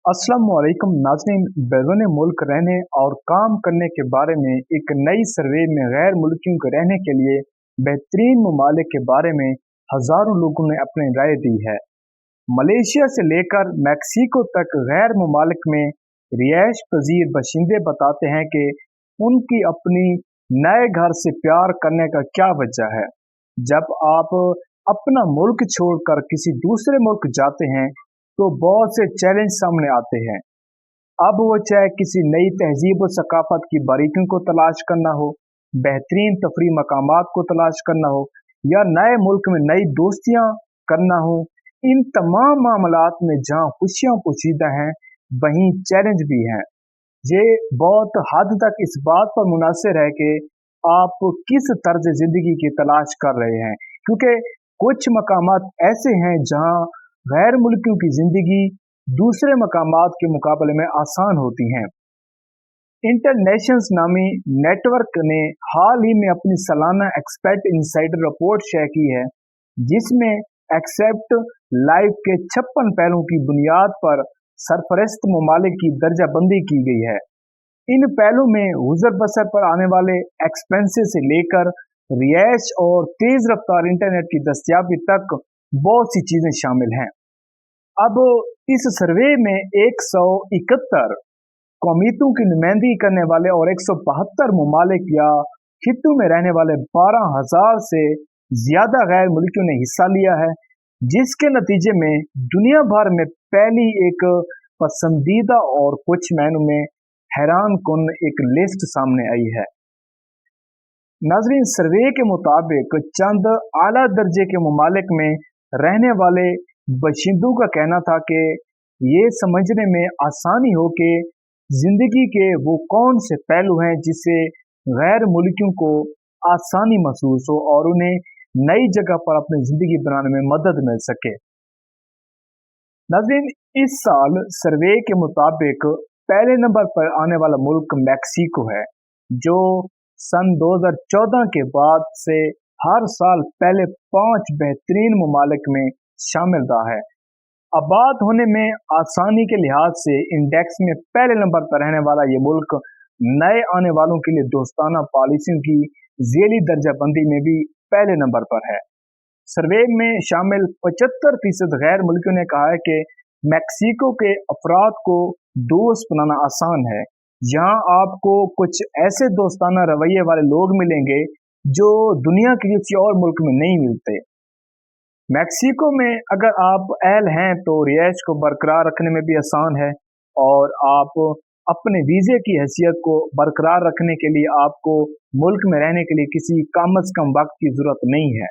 अस्सलामुअलैकुम नाज़रीन, बैरून मुल्क रहने और काम करने के बारे में एक नई सर्वे में गैर मुल्कियों के रहने के लिए बेहतरीन ममालिक के बारे में हज़ारों लोगों ने अपनी राय दी है। मलेशिया से लेकर मैक्सिको तक गैर ममालिक में रिहाइश पजीर बशिंदे बताते हैं कि उनकी अपनी नए घर से प्यार करने का क्या वजह है। जब आप अपना मुल्क छोड़कर किसी दूसरे मुल्क जाते हैं तो बहुत से चैलेंज सामने आते हैं। अब वो चाहे किसी नई तहजीब और सकाफत की बारीकियों को तलाश करना हो, बेहतरीन तफरी मकामात को तलाश करना हो या नए मुल्क में नई दोस्तियां करना हो, इन तमाम मामलात में जहां खुशियां पोशीदा हैं वहीं चैलेंज भी हैं। ये बहुत हद तक इस बात पर मुनासिर है कि आप किस तर्ज जिंदगी की तलाश कर रहे हैं, क्योंकि कुछ मकामात ऐसे हैं जहां गैर मुल्कियों की जिंदगी दूसरे मकामात के मुकाबले में आसान होती हैं। इंटरनेशंस नामी नेटवर्क ने हाल ही में अपनी सालाना एक्सपेट इनसाइडर रिपोर्ट शेयर की है, जिसमें एक्सेप्ट लाइफ के 56 पहलुओं की बुनियाद पर सरफरस्त ममालिक की दर्जाबंदी की गई है। इन पहलुओं में गुजर बसर पर आने वाले एक्सपेंसेस से लेकर रिहाइश और तेज रफ्तार इंटरनेट की दस्तयाबी तक बहुत सी चीजें शामिल हैं। अब इस सर्वे में 171 कौमियतों की नुमाइंदगी करने वाले और 172 ममालिक या खित्तों में रहने वाले 12,000 से ज्यादा गैर मुल्कियों ने हिस्सा लिया है, जिसके नतीजे में दुनिया भर में पहली एक पसंदीदा और कुछ मायनों में हैरान कुन एक लिस्ट सामने आई है। नाजरीन, सर्वे के मुताबिक चंद आला दर्जे के ममालिक में रहने वाले बशिंदों का कहना था कि ये समझने में आसानी हो कि जिंदगी के वो कौन से पहलू हैं जिससे गैर मुल्कियों को आसानी महसूस हो और उन्हें नई जगह पर अपनी जिंदगी बनाने में मदद मिल सके। नाज़रीन, इस साल सर्वे के मुताबिक पहले नंबर पर आने वाला मुल्क मैक्सिको है, जो सन 2014 के बाद से हर साल पहले 5 बेहतरीन ममालिक में शामिल रहा है। आबाद होने में आसानी के लिहाज से इंडेक्स में पहले नंबर पर रहने वाला ये मुल्क नए आने वालों के लिए दोस्ताना पॉलिसियों की ज़ेली दर्जाबंदी में भी पहले नंबर पर है। सर्वे में शामिल 75% गैर मुल्कियों ने कहा है कि मैक्सिको के अफराद को दोस्त बनाना आसान है। यहाँ आपको कुछ ऐसे दोस्ताना रवैये वाले लोग मिलेंगे जो दुनिया के किसी और मुल्क में नहीं मिलते। मैक्सिको में अगर आप अहल हैं तो रिहाइश को बरकरार रखने में भी आसान है और आप अपने वीज़े की हैसियत को बरकरार रखने के लिए आपको मुल्क में रहने के लिए किसी कम अज़ कम वक्त की ज़रूरत नहीं है।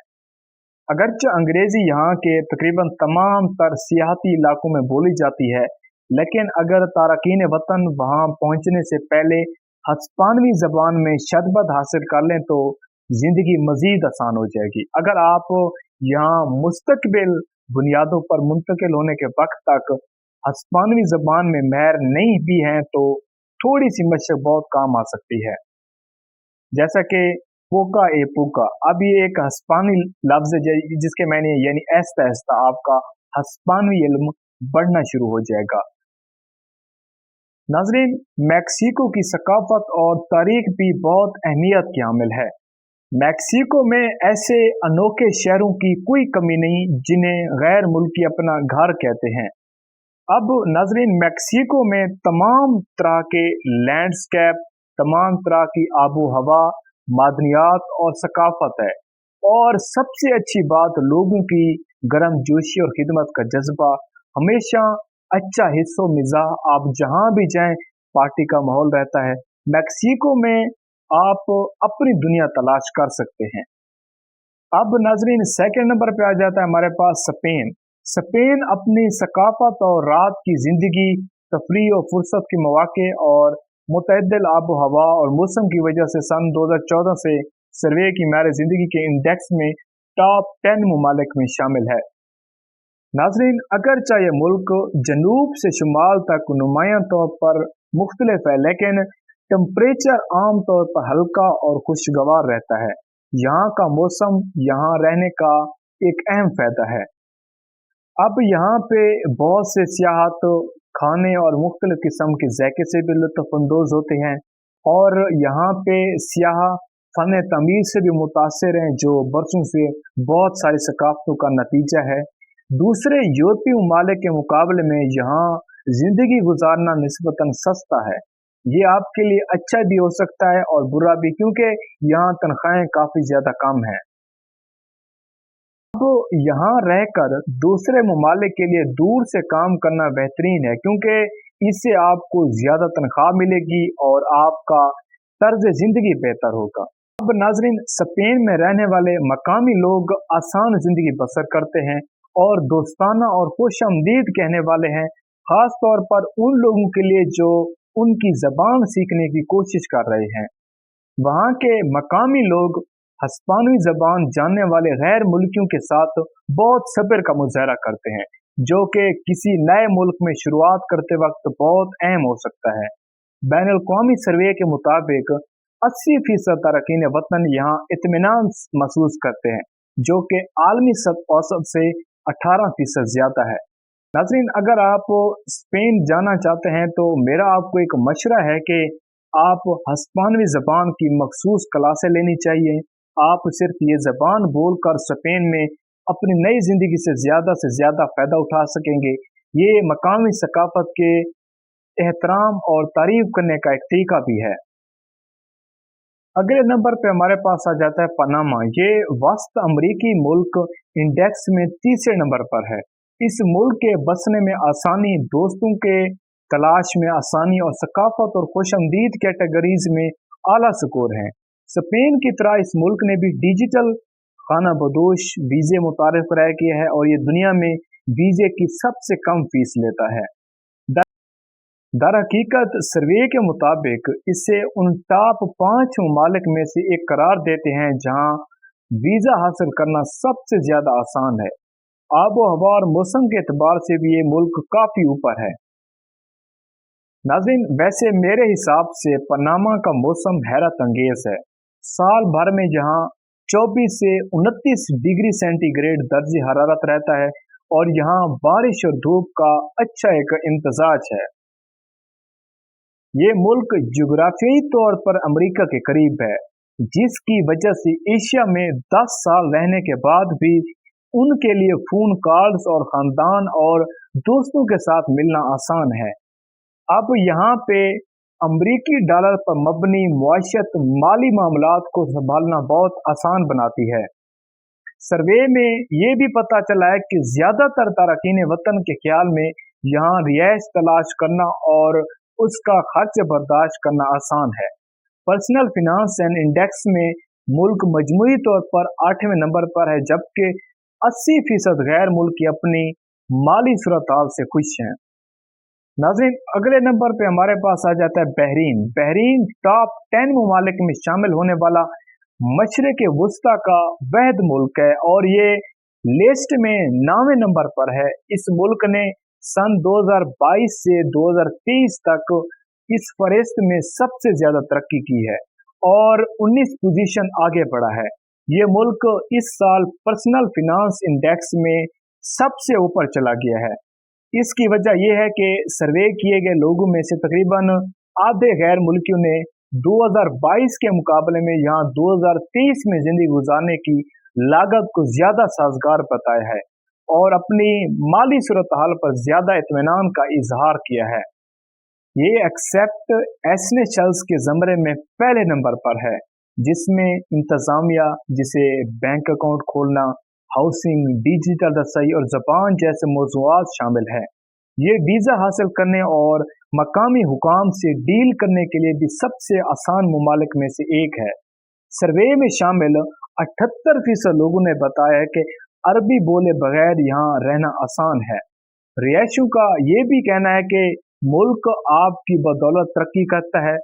अगरचे अंग्रेज़ी यहाँ के तकरीबन तमाम तर सियाहती इलाकों में बोली जाती है, लेकिन अगर तारकीन वतन वहाँ पहुँचने से पहले हस्पानवी ज़बान में शरबत हासिल कर लें तो ज़िंदगी मज़ीद आसान हो जाएगी। अगर आप यहाँ मुस्तकबिल बुनियादों पर मुंतकिल होने के वक्त तक हस्पानवी ज़बान में माहिर नहीं भी हैं तो थोड़ी सी मशक बहुत काम आ सकती है। जैसा कि पोका ए पोका, अब ये एक हस्पानी लफ्ज़ है जिसके मैंने यानी ऐसा ऐसा आपका हस्पानवी इल्म बढ़ना शुरू हो जाएगा। नाज़रीन, मैक्सिको की सकाफत और तारीख भी बहुत अहमियत की हामिल है। मैक्सिको में ऐसे अनोखे शहरों की कोई कमी नहीं जिन्हें गैर मुल्की अपना घर कहते हैं। अब नाज़रीन, मैक्सिको में तमाम तरह के लैंडस्केप, तमाम तरह की आबो हवा, मादनियात और सकाफत है, और सबसे अच्छी बात लोगों की गर्म जोशी और खिदमत का जज्बा, हमेशा अच्छा हिस्सों मिजाज, आप जहां भी जाएं पार्टी का माहौल रहता है। मैक्सिको में आप अपनी दुनिया तलाश कर सकते हैं। अब नाजरीन, सेकंड नंबर पे आ जाता है हमारे पास स्पेन। स्पेन अपनी सकाफत और रात की जिंदगी, तफरी और फुर्सत के मौके और मुतअद्दिल आबो हवा और मौसम की वजह से सन 2014 से सर्वे की मैार जिंदगी के इंडेक्स में टॉप 10 ममालिक में शामिल है। नाजरीन, अगर चाहे मुल्क जनूब से शुमाल तक नुमायां तौर पर मुख्तलिफ है, लेकिन टेम्परेचर आम तौर पर हल्का और खुशगवार रहता है। यहाँ का मौसम यहाँ रहने का एक अहम फायदा है। अब यहाँ पे बहुत से सियाहत खाने और मुख्तलिफ किस्म के ज़ायके से भी लुत्फ़ अंदोज़ होते हैं। और यहाँ पे सियाह फ़न तमीर से भी मुतासिर हैं, जो बरसों से बहुत सारी सकाफ़तों का नतीजा है। दूसरे यूरोपीय ममालिक के मुकाबले में यहाँ ज़िंदगी गुजारना निस्बतन सस्ता है। ये आपके लिए अच्छा भी हो सकता है और बुरा भी, क्योंकि यहाँ तनख्वाहें काफ़ी ज़्यादा कम हैं। अब यहाँ रहकर दूसरे ममालिक के लिए दूर से काम करना बेहतरीन है, क्योंकि इससे आपको ज़्यादा तनख्वाह मिलेगी और आपका तर्ज ज़िंदगी बेहतर होगा। अब नाज़रीन, स्पेन में रहने वाले मकामी लोग आसान ज़िंदगी बसर करते हैं और दोस्ताना और खुशआमदीद कहने वाले हैं, ख़ास तौर पर उन लोगों के लिए जो उनकी ज़बान सीखने की कोशिश कर रहे हैं। वहाँ के मकामी लोग हिस्पानवी ज़बान जानने वाले गैर मुल्कियों के साथ बहुत सब्र का मुजाहरा करते हैं, जो कि किसी नए मुल्क में शुरुआत करते वक्त बहुत अहम हो सकता है। बैनुल-अक़वामी सर्वे के मुताबिक 80% तारकीन वतन यहाँ इत्मीनान महसूस करते हैं, जो कि आलमी औसत से 18% ज़्यादा है। नाज़रीन, अगर आप स्पेन जाना चाहते हैं तो मेरा आपको एक मशवरा है कि आप हिस्पानवी ज़बान की मखसूस क्लासें लेनी चाहिए। आप सिर्फ ये ज़बान बोलकर स्पेन में अपनी नई ज़िंदगी से ज़्यादा फ़ायदा उठा सकेंगे। ये मकामी सकाफ़त के एहतराम और तारीफ़ करने का एक तरीका भी है। अगले नंबर पे हमारे पास आ जाता है पनामा। ये वस्त अमरीकी मुल्क इंडेक्स में तीसरे नंबर पर है। इस मुल्क के बसने में आसानी, दोस्तों के तलाश में आसानी और सकाफत और खुशआमदीद कैटेगरीज में आला स्कोर हैं। स्पेन की तरह इस मुल्क ने भी डिजिटल खाना बदोश वीज़े मुतारिफ करार किया है और ये दुनिया में वीज़े की सबसे कम फीस लेता है। दर हकीकत सर्वे के मुताबिक इसे उन टॉप 5 ममालिक में से एक करार देते हैं जहां वीज़ा हासिल करना सबसे ज़्यादा आसान है। आबो हवा और मौसम के एतबार से भी ये मुल्क काफ़ी ऊपर है। नाज़रीन, वैसे मेरे हिसाब से पनामा का मौसम हैरत अंगेज है। साल भर में जहां 24 से 29 डिग्री सेंटीग्रेड दर्जे हरारत रहता है और यहाँ बारिश और धूप का अच्छा एक इम्तजाज है। ये मुल्क जोग्राफियाई तौर पर अमेरिका के करीब है, जिसकी वजह से एशिया में 10 साल रहने के बाद भी उनके लिए फोन कॉल्स और खानदान और दोस्तों के साथ मिलना आसान है। अब यहाँ पे अमरीकी डॉलर पर मबनी मुआशत माली मामलात को संभालना बहुत आसान बनाती है। सर्वे में ये भी पता चला है कि ज़्यादातर तारकीन वतन के ख्याल में यहाँ रिहाइश तलाश करना और उसका खर्च बर्दाश्त करना आसान है। पर्सनल फिनांस एंड इंडेक्स में मुल्क मजमूई तौर पर 8वें नंबर पर है, जबकि 80% गैर मुल्की अपनी माली सूरत हाल से खुश हैं। नाज़रीन, अगले नंबर पे हमारे पास आ जाता है बहरीन। बहरीन टॉप 10 ममालिक में शामिल होने वाला मशरिक़ वुस्ता का वहद मुल्क है और ये लिस्ट में 9वें नंबर पर है। इस मुल्क ने सन 2022 से 2023 तक इस फहरिस्त में सबसे ज्यादा तरक्की की है और 19 पोजीशन आगे बढ़ा है। ये मुल्क इस साल पर्सनल फिनांस इंडेक्स में सबसे ऊपर चला गया है। इसकी वजह यह है कि सर्वे किए गए लोगों में से तकरीबन आधे गैर मुल्कियों ने 2022 के मुकाबले में यहाँ 2023 में जिंदगी गुजारने की लागत को ज्यादा साजगार बताया है और अपनी माली सूरत हाल पर ज्यादा इत्मीनान का इजहार किया है। ये एक्सेप्ट एसेंशियल्स के ज़मरे में पहले नंबर पर है, जिसमें इंतजामिया, जिसे बैंक अकाउंट खोलना, हाउसिंग, डिजिटल रसाई और ज़बान जैसे मौज़ूआत शामिल है। ये वीज़ा हासिल करने और मकामी हुकाम से डील करने के लिए भी सबसे आसान ममालिक में से एक है। सर्वे में शामिल 78% लोगों ने बताया है कि अरबी बोले बगैर यहाँ रहना आसान है। रिहायशियों का ये भी कहना है कि मुल्क आपकी बदौलत तरक्की करता है।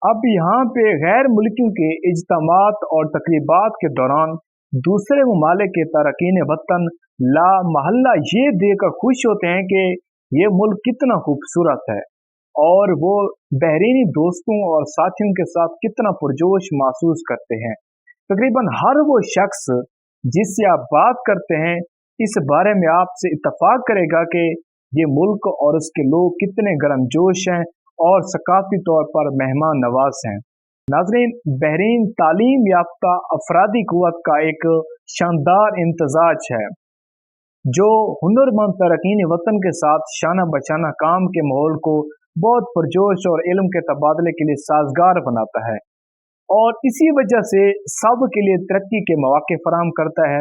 अब यहाँ पे गैर मुल्कियों के इज्तिमात और तकरीबात के दौरान दूसरे ममालिक के तारकीन वतन ला महल्ला ये देखकर खुश होते हैं कि ये मुल्क कितना खूबसूरत है और वो बहरीनी दोस्तों और साथियों के साथ कितना पुरजोश महसूस करते हैं। तकरीबन हर वो शख्स जिससे आप बात करते हैं इस बारे में आपसे इत्तफाक करेगा कि ये मुल्क और इसके लोग कितने गर्मजोश हैं और सकाफती तौर पर मेहमान नवाज हैं। नाज़रीन, बहरीन तालीम याफ्ता अफरादी कुव्वत का एक शानदार इम्तजाज है जो हुनरमंद तरकीन वतन के साथ शाना बचाना काम के माहौल को बहुत पुरजोश और इल्म के तबादले के लिए साजगार बनाता है और इसी वजह से सब के लिए तरक्की के मौके फराहम करता है।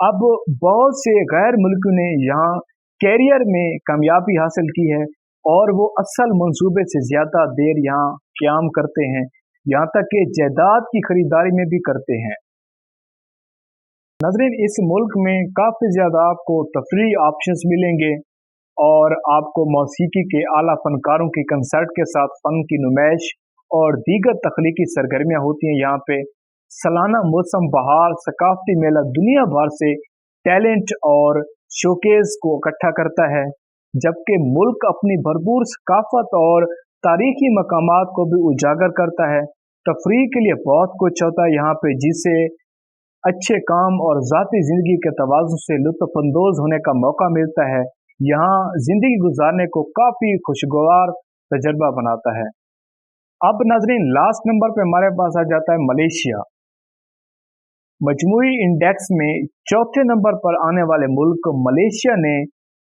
अब बहुत से गैर मुल्कियों ने यहाँ कैरियर में कामयाबी हासिल की है और वो असल मंसूबे से ज़्यादा देर यहाँ क़याम करते हैं, यहाँ तक कि जायदाद की खरीदारी में भी करते हैं। नाज़रीन, इस मुल्क में काफ़ी ज़्यादा आपको तफरी ऑप्शंस मिलेंगे और आपको मौसीकी के आला फनकारों की कंसर्ट के साथ फ़न की नुमाइश और दीगर तख्लीकी सरगर्मियाँ होती हैं। यहाँ पे सालाना मौसम बहार सकाफती मेला दुनिया भर से टैलेंट और शोकेस को इकट्ठा करता है, जबकि मुल्क अपनी भरपूर सकाफत और तारीखी मकामात को भी उजागर करता है। तफरीह के लिए बहुत कुछ होता है यहाँ पे, जिसे अच्छे काम और ज़ाती ज़िंदगी के तवाज़ुन से लुत्फ़अंदोज़ होने का मौका मिलता है। यहाँ ज़िंदगी गुजारने को काफ़ी खुशगवार तजर्बा बनाता है। अब नाज़रीन, लास्ट नंबर पे हमारे पास आ जाता है मलेशिया। मजमूई इंडेक्स में चौथे नंबर पर आने वाले मुल्क मलेशिया ने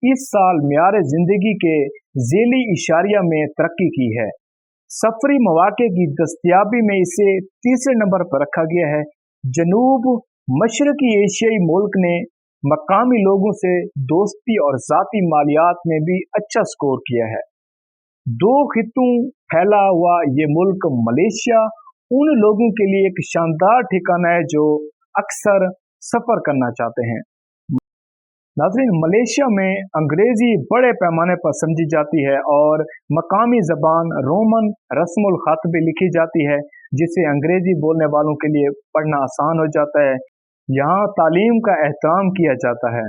इस साल मियार ज़िंदगी के ज़ेली इशारिया में तरक्की की है। सफरी मौके की दस्तयाबी में इसे तीसरे नंबर पर रखा गया है। जनूब मशरकी एशियाई मुल्क ने मकामी लोगों से दोस्ती और ज़ाती मालियात में भी अच्छा स्कोर किया है। 2 खित्तों फैला हुआ ये मुल्क मलेशिया उन लोगों के लिए एक शानदार ठिकाना है जो अक्सर सफ़र करना चाहते हैं। नाज़रीन, मलेशिया में अंग्रेज़ी बड़े पैमाने पर समझी जाती है और मकामी ज़बान रोमन रस्मुल ख़त भी लिखी जाती है, जिसे अंग्रेज़ी बोलने वालों के लिए पढ़ना आसान हो जाता है। यहाँ तालीम का एहतराम किया जाता है।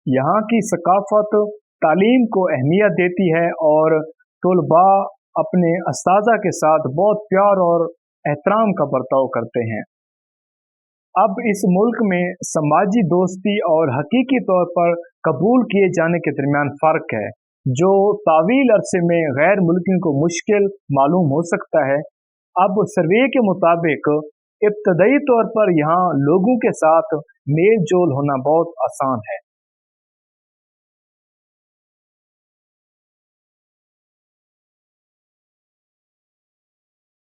यहाँ की सकाफ़त तालीम को अहमियत देती है और तलबा अपने अस्ताज़ा के साथ बहुत प्यार और एहतराम का बर्ताव करते हैं। अब इस मुल्क में समाजी दोस्ती और हकीकी तौर पर कबूल किए जाने के दरमियान फ़र्क है, जो तावील अरसे में गैर मुल्कियों को मुश्किल मालूम हो सकता है। अब सर्वे के मुताबिक इब्तदाई तौर पर यहाँ लोगों के साथ मेल जोल होना बहुत आसान है।